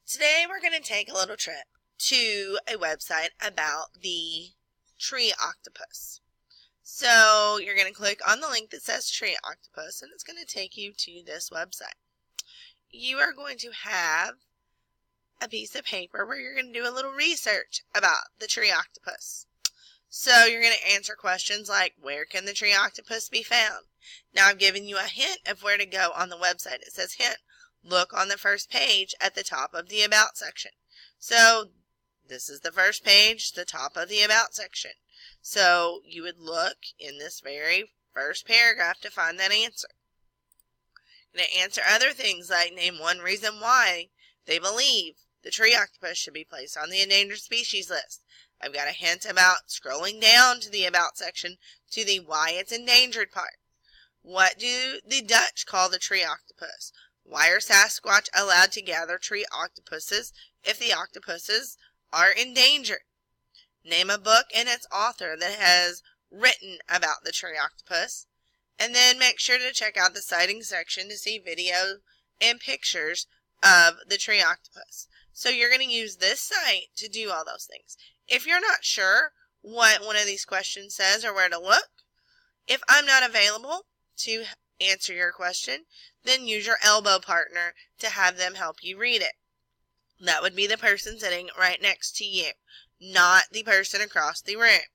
Today we're going to take a little trip to a website about the tree octopus. So you're going to click on the link that says tree octopus and it's going to take you to this website. You are going to have a piece of paper where you're going to do a little research about the tree octopus. So you're going to answer questions like, where can the tree octopus be found? Now I've given you a hint of where to go on the website. It says hint. Look on the first page at the top of the About section. So this is the first page, the top of the About section. So you would look in this very first paragraph to find that answer. You're going to answer other things like name one reason why they believe the tree octopus should be placed on the endangered species list. I've got a hint about scrolling down to the About section to the why it's endangered part. What do the Dutch call the tree octopus? Why are Sasquatch allowed to gather tree octopuses if the octopuses are endangered? Name a book and its author that has written about the tree octopus. And then make sure to check out the citing section to see video and pictures of the tree octopus. So you're going to use this site to do all those things. If you're not sure what one of these questions says or where to look, if I'm not available to answer your question, then use your elbow partner to have them help you read it. That would be the person sitting right next to you, not the person across the room.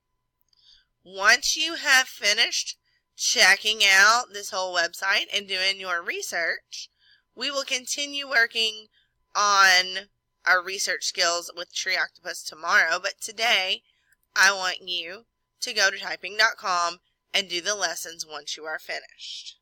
Once you have finished checking out this whole website and doing your research, we will continue working on our research skills with tree octopus tomorrow, but today I want you to go to typing.com and do the lessons once you are finished.